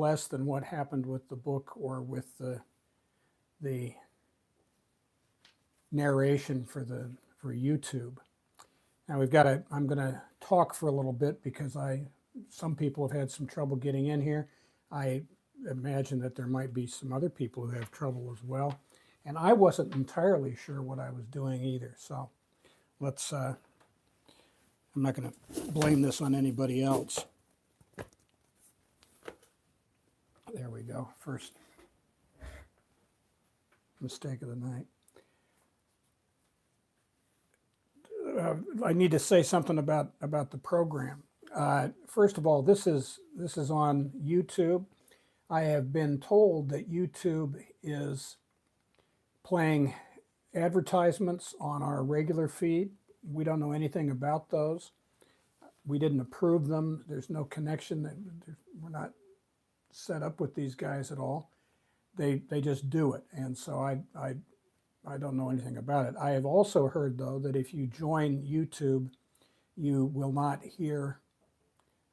less than what happened with the book or with the narration for YouTube. Now I'm going to talk for a little bit because some people have had some trouble getting in here. I imagine that there might be some other people who have trouble as well. And I wasn't entirely sure what I was doing either. So let's, I'm not going to blame this on anybody else. There we go. First mistake of the night. I need to say something about the program. First of all, this is on YouTube. I have been told that YouTube is playing advertisements on our regular feed. We don't know anything about those. We didn't approve them. There's no connection. We're not set up with these guys at all. They just do it, and so I don't know anything about it. I have also heard, though, that if you join YouTube, you will not hear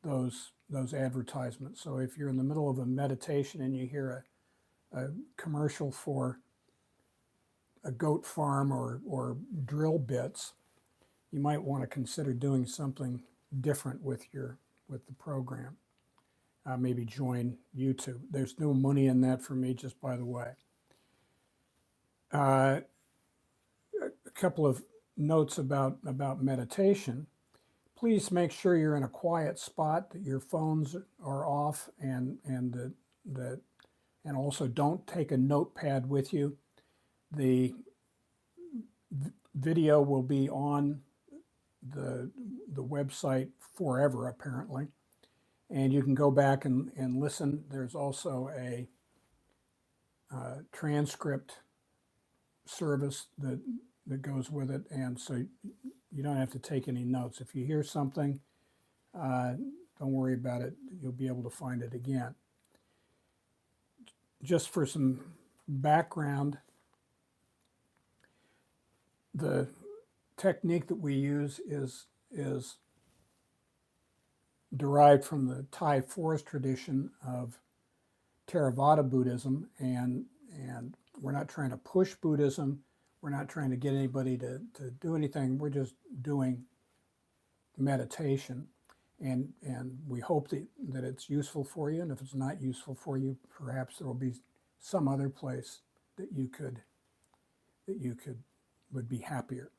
those advertisements. So if you're in the middle of a meditation and you hear a commercial for a goat farm or drill bits, you might want to consider doing something different with the program. Maybe join YouTube. There's no money in that for me, just by the way. A couple of notes about meditation. Please make sure you're in a quiet spot, that your phones are off, and also don't take a notepad with you. The video will be on the website forever, apparently, and you can go back and listen. There's also a transcript service that goes with it, and so you don't have to take any notes. If you hear something, don't worry about it. You'll be able to find it again. Just for some background, the technique that we use is derived from the Thai forest tradition of Theravada Buddhism, and we're not trying to push Buddhism. We're not trying to get anybody to do anything. We're just doing meditation, and we hope that it's useful for you. And if it's not useful for you, perhaps there will be some other place that you would be happier.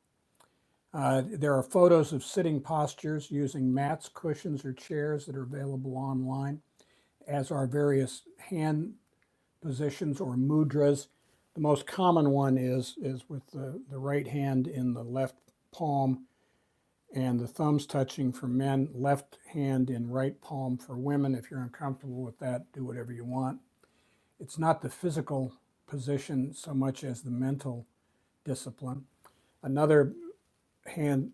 There are photos of sitting postures using mats, cushions, or chairs that are available online, as are various hand positions or mudras. The most common one is with the right hand in the left palm and the thumbs touching for men, left hand in right palm for women. If you're uncomfortable with that, do whatever you want. It's not the physical position so much as the mental discipline. Another hand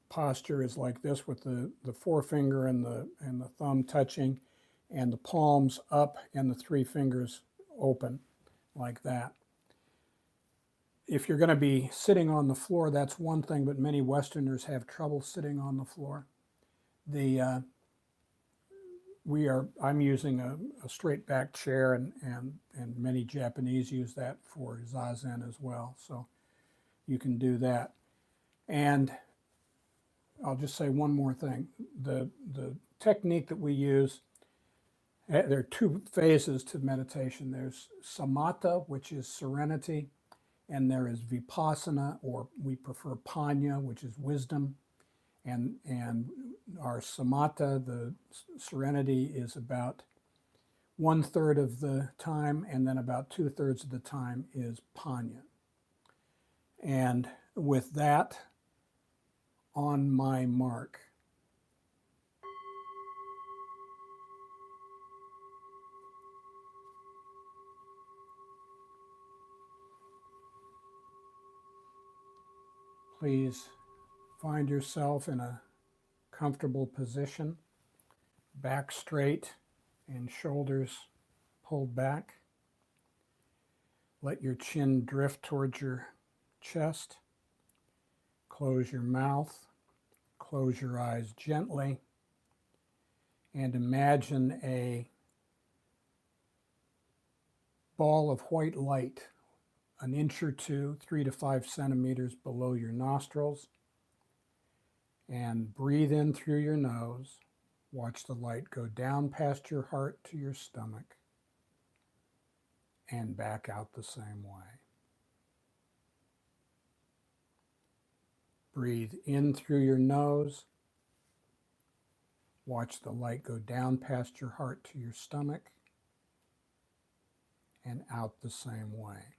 posture is like this, with the forefinger and the thumb touching, and the palms up and the three fingers open, like that. If you're going to be sitting on the floor, that's one thing, but many Westerners have trouble sitting on the floor. I'm using a straight back chair, and many Japanese use that for zazen as well. So you can do that. And I'll just say one more thing. The technique that we use, there are two phases to meditation. There's samatha, which is serenity, and there is vipassana, or we prefer panya, which is wisdom. And our samatha, the serenity, is about 1/3 of the time, and then about 2/3 of the time is panya. And with that, on my mark. Please find yourself in a comfortable position, back straight and shoulders pulled back. Let your chin drift towards your chest. Close your mouth, close your eyes gently, and imagine a ball of white light an inch or two, 3 to 5 centimeters below your nostrils, and breathe in through your nose. Watch the light go down past your heart to your stomach and back out the same way. Breathe in through your nose. Watch the light go down past your heart to your stomach and out the same way.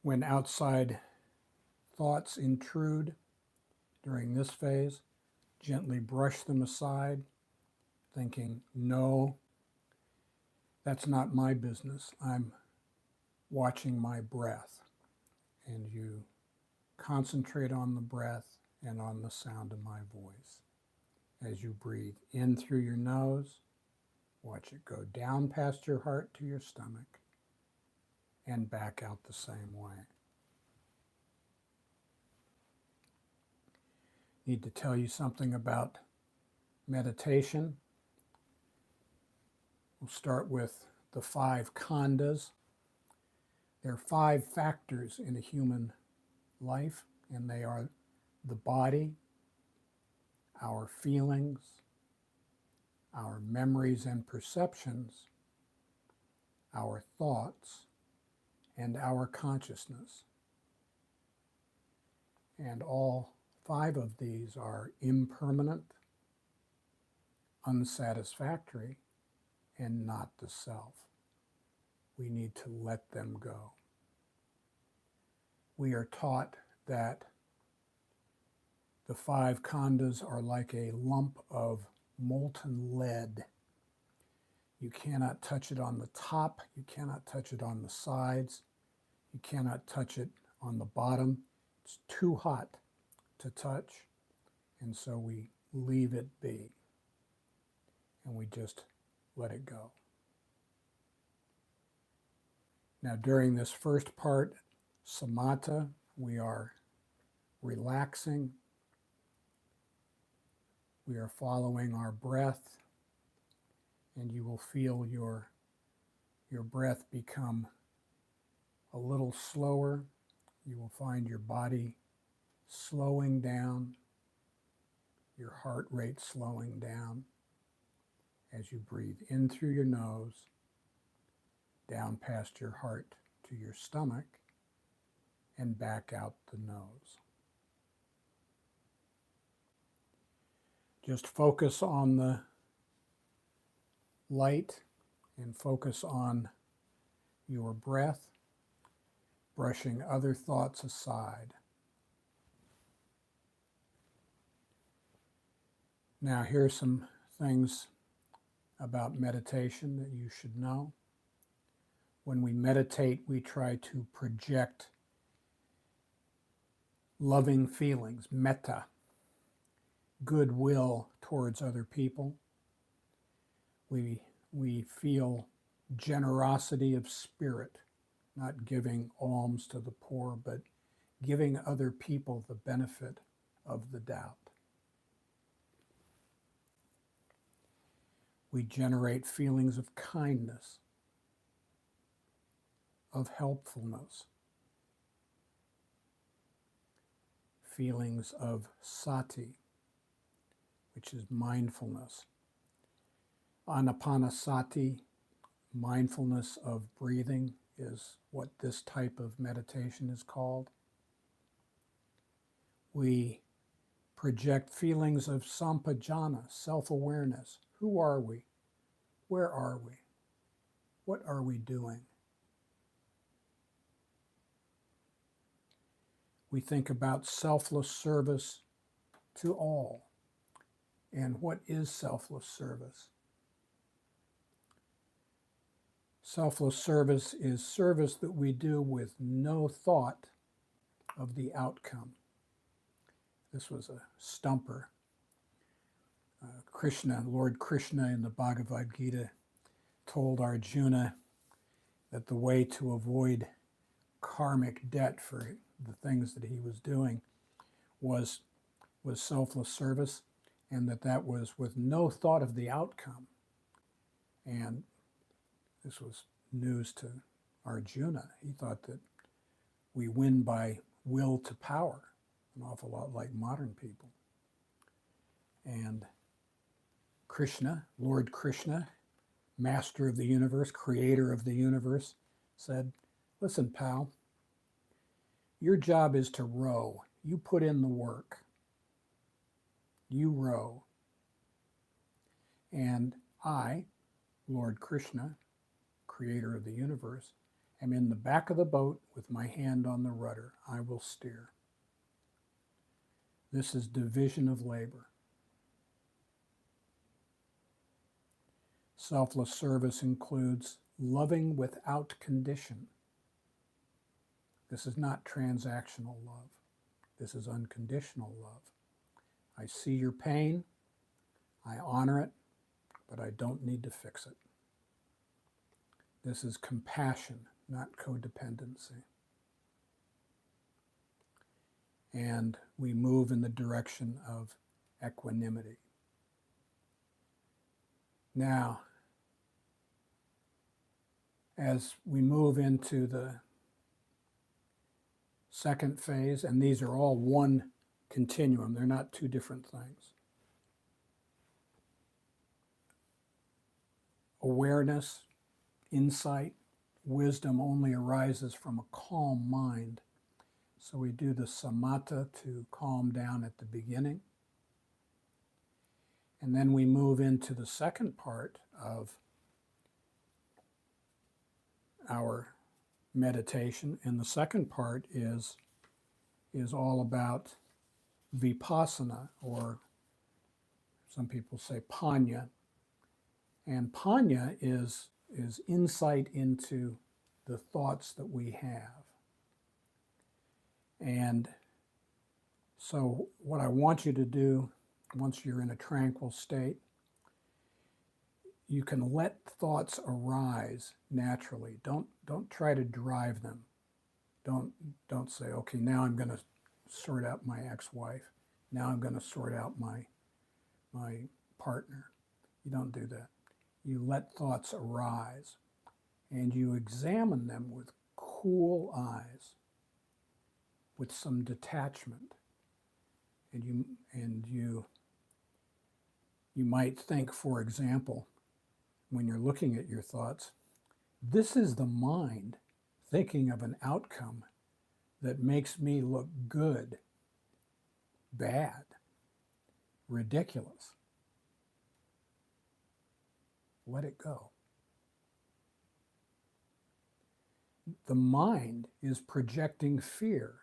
When outside thoughts intrude during this phase, gently brush them aside, thinking, no, that's not my business. I'm watching my breath. And you concentrate on the breath and on the sound of my voice. As you breathe in through your nose, watch it go down past your heart to your stomach and back out the same way. Need to tell you something about meditation. We'll start with the 5 khandhas. There are 5 factors in a human life, and they are the body, our feelings, our memories and perceptions, our thoughts, and our consciousness. And all 5 of these are impermanent, unsatisfactory, and not the self. We need to let them go. We are taught that the 5 khandhas are like a lump of molten lead. You cannot touch it on the top, you cannot touch it on the sides, you cannot touch it on the bottom. It's too hot to touch, and so we leave it be, and we just let it go. Now, during this first part, samatha, we are relaxing. We are following our breath, and you will feel your breath become a little slower. You will find your body slowing down, your heart rate slowing down as you breathe in through your nose, down past your heart to your stomach, and back out the nose. Just focus on the light and focus on your breath, brushing other thoughts aside. Now, here's some things about meditation that you should know. When we meditate, we try to project loving feelings, metta, goodwill towards other people. We feel generosity of spirit, not giving alms to the poor, but giving other people the benefit of the doubt. We generate feelings of kindness, of helpfulness, feelings of sati, which is mindfulness. Anapanasati, mindfulness of breathing, is what this type of meditation is called. We project feelings of sampajana, self-awareness. Who are we? Where are we? What are we doing? We think about selfless service to all. And what is selfless service? Selfless service is service that we do with no thought of the outcome. This was a stumper. Lord Krishna in the Bhagavad Gita told Arjuna that the way to avoid karmic debt for the things that he was doing was was selfless service, and that was with no thought of the outcome. And this was news to Arjuna. He thought that we win by will to power, an awful lot like modern people. And Krishna, Lord Krishna, master of the universe, creator of the universe, said, listen, pal, your job is to row. You put in the work. You row. And I, Lord Krishna, creator of the universe, am in the back of the boat with my hand on the rudder. I will steer. This is division of labor. Selfless service includes loving without condition. This is not transactional love. This is unconditional love. I see your pain, I honor it, but I don't need to fix it. This is compassion, not codependency. And we move in the direction of equanimity. Now, as we move into the second phase, and these are all one continuum, they're not two different things. Awareness, insight, wisdom only arises from a calm mind. So we do the samatha to calm down at the beginning. And then we move into the second part of our meditation. And the second part is all about vipassana, or some people say panya. And panya is insight into the thoughts that we have. And so what I want you to do, once you're in a tranquil state, you can let thoughts arise naturally. Don't try to drive them. Don't say, okay, now I'm going to sort out my ex-wife. Now I'm going to sort out my partner. You don't do that. You let thoughts arise, and you examine them with cool eyes, with some detachment. And you might think, for example, when you're looking at your thoughts, this is the mind thinking of an outcome that makes me look good, bad, ridiculous. Let it go. The mind is projecting fear,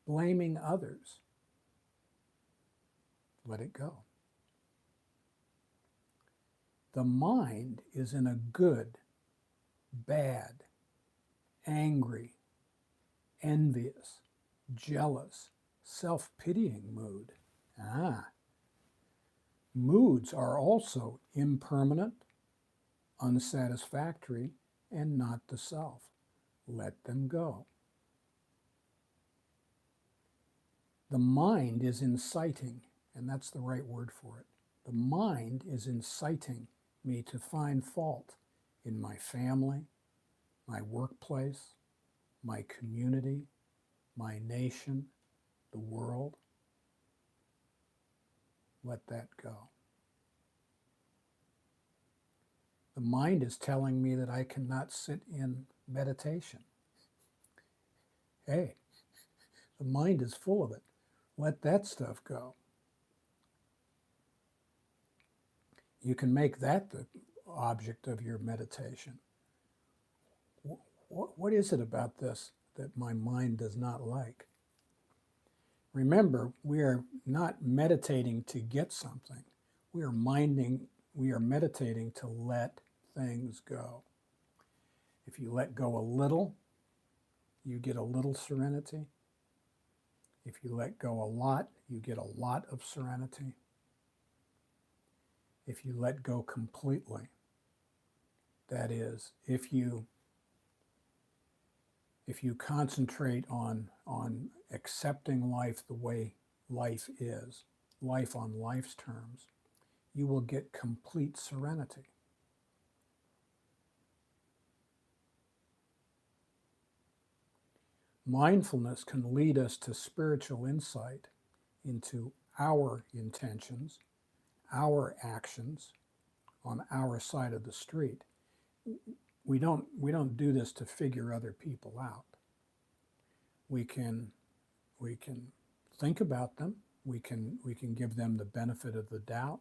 blaming others. Let it go. The mind is in a good, bad, angry, envious, jealous, self-pitying mood. Moods are also impermanent, unsatisfactory, and not the self. Let them go. The mind is inciting, and that's the right word for it. The mind is inciting me to find fault in my family, my workplace, my community, my nation, the world. Let that go. The mind is telling me that I cannot sit in meditation. Hey, the mind is full of it. Let that stuff go. You can make that the object of your meditation. What is it about this that my mind does not like? Remember, we are not meditating to get something. We are meditating to let things go. If you let go a little, you get a little serenity. If you let go a lot, you get a lot of serenity. If you let go completely, that is, if you concentrate on accepting life the way life is, life on life's terms, you will get complete serenity. Mindfulness can lead us to spiritual insight into our intentions, our actions on our side of the street. We don't do this to figure other people out. We can think about them. We can give them the benefit of the doubt.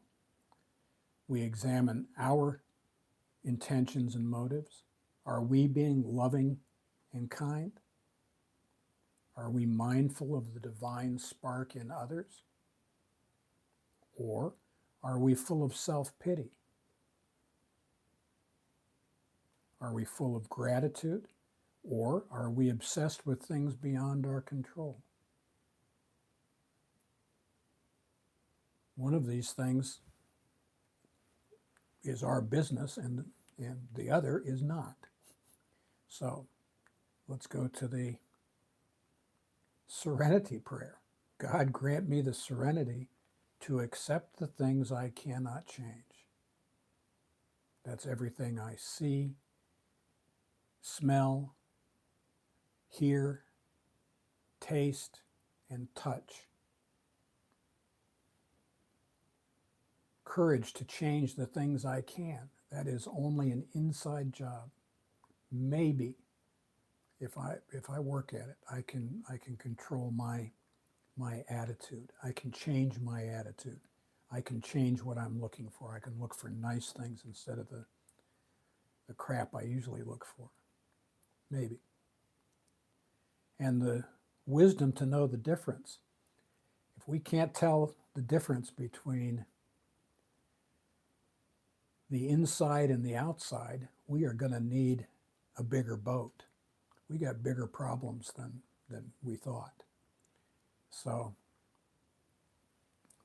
We examine our intentions and motives. Are we being loving and kind? Are we mindful of the divine spark in others? Or are we full of self-pity? Are we full of gratitude? Or are we obsessed with things beyond our control? One of these things is our business and the other is not. So let's go to the serenity prayer. God, grant me the serenity to accept the things I cannot change. That's everything I see, smell, hear, taste, and touch. Courage to change the things I can. That is only an inside job. Maybe if I work at it, I can control my attitude. I can change my attitude. I can change what I'm looking for. I can look for nice things instead of the crap I usually look for. Maybe. And the wisdom to know the difference. If we can't tell the difference between the inside and the outside, we are going to need a bigger boat. We got bigger problems than we thought. So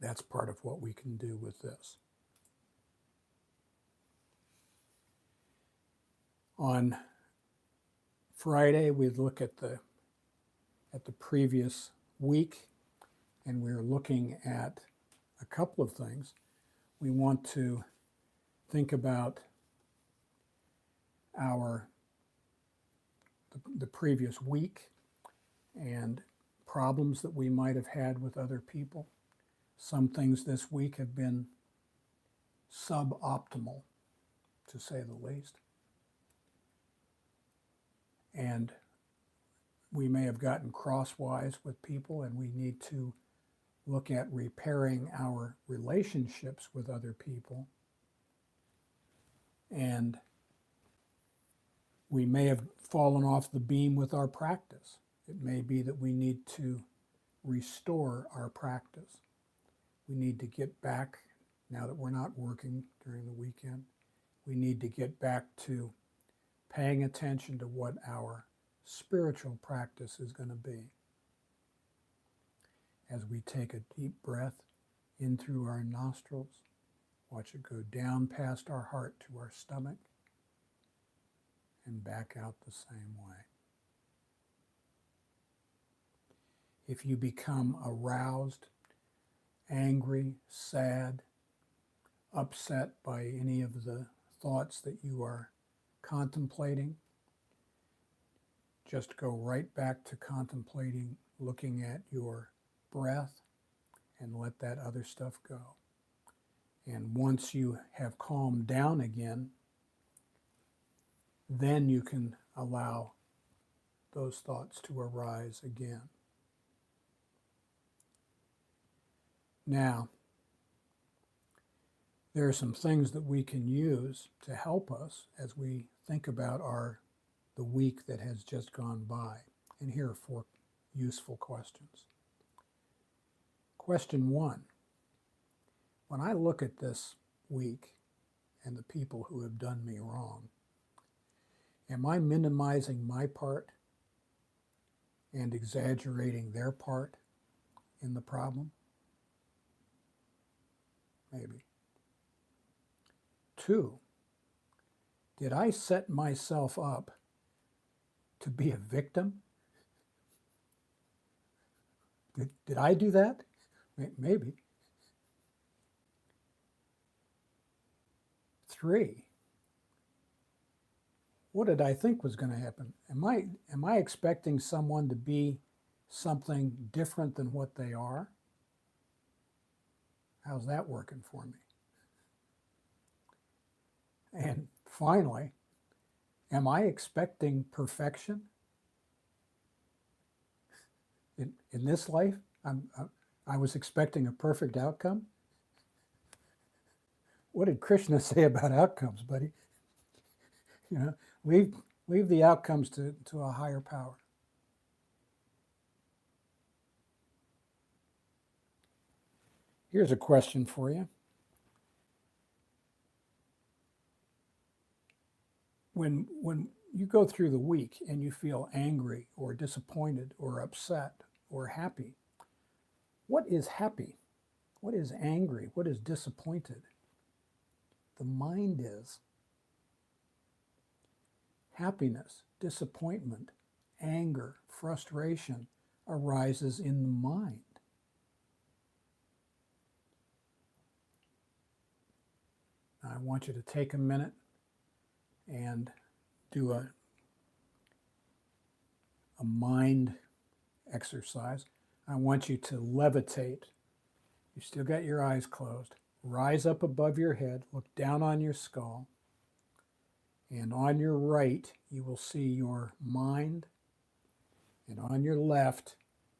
that's part of what we can do with this. On Friday, we look at the previous week, and we're looking at a couple of things. We want to think about the previous week and problems that we might have had with other people. Some things this week have been suboptimal, to say the least. And we may have gotten crosswise with people, and we need to look at repairing our relationships with other people. And we may have fallen off the beam with our practice. It may be that we need to restore our practice. We need to get back, now that we're not working during the weekend, we need to get back to paying attention to what our spiritual practice is going to be. As we take a deep breath in through our nostrils, watch it go down past our heart to our stomach and back out the same way. If you become aroused, angry, sad, upset by any of the thoughts that you are contemplating, just go right back to contemplating, looking at your breath, and let that other stuff go. And once you have calmed down again, then you can allow those thoughts to arise again. Now, there are some things that we can use to help us as we think about the week that has just gone by. And here are 4 useful questions. Question 1. When I look at this week and the people who have done me wrong, am I minimizing my part and exaggerating their part in the problem? Maybe. 2, did I set myself up to be a victim? Did I do that? Maybe. 3. What did I think was going to happen? Am I expecting someone to be something different than what they are? How's that working for me? And finally, am I expecting perfection? In this life, I was expecting a perfect outcome. What did Krishna say about outcomes, buddy? You know, leave the outcomes to a higher power. Here's a question for you. When you go through the week and you feel angry or disappointed or upset or happy, what is happy? What is angry? What is disappointed? The mind is. Happiness, disappointment, anger, frustration arises in the mind. I want you to take a minute and do a mind exercise. I want you to levitate. You still got your eyes closed. Rise up above your head, look down on your skull, and on your right you will see your mind, and on your left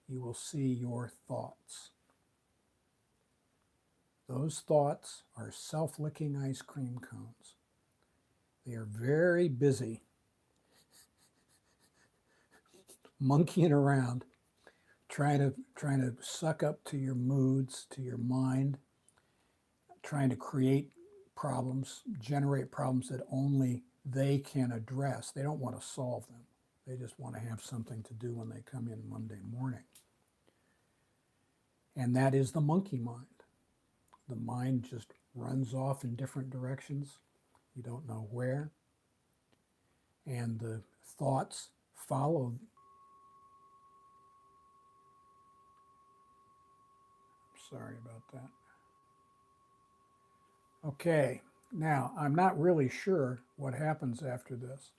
you will see your thoughts. Those thoughts are self-licking ice cream cones. They are very busy monkeying around, trying to suck up to your moods, to your mind, trying to create problems, generate problems that only they can address. They don't want to solve them. They just want to have something to do when they come in Monday morning. And that is the monkey mind. The mind just runs off in different directions. You don't know where. And the thoughts follow. Sorry about that. Okay, now I'm not really sure what happens after this.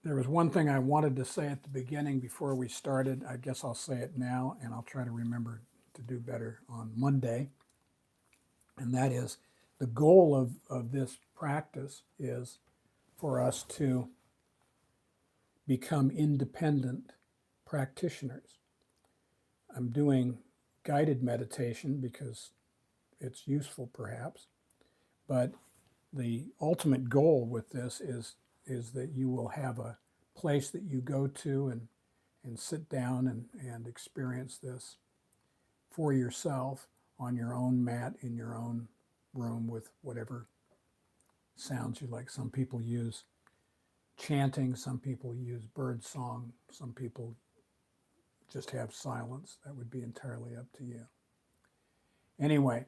There was one thing I wanted to say at the beginning before we started. I guess I'll say it now, and I'll try to remember to do better on Monday. And that is, the goal of this practice is for us to become independent practitioners. I'm doing guided meditation because it's useful perhaps, but the ultimate goal with this is that you will have a place that you go to and sit down and experience this for yourself on your own mat in your own room with whatever sounds you like. Some people use chanting, some people use bird song, some people just have silence. That would be entirely up to you. Anyway,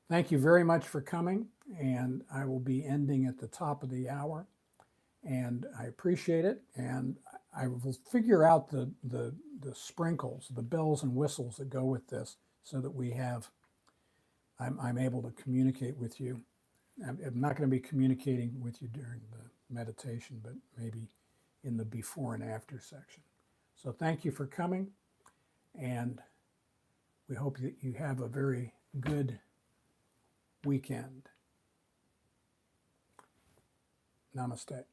thank you very much for coming, and I will be ending at the top of the hour, and I appreciate it, and I will figure out the sprinkles, the bells and whistles that go with this so that we have, I'm able to communicate with you. I'm not going to be communicating with you during the meditation, but maybe in the before and after section. So thank you for coming, and we hope that you have a very good weekend. Namaste.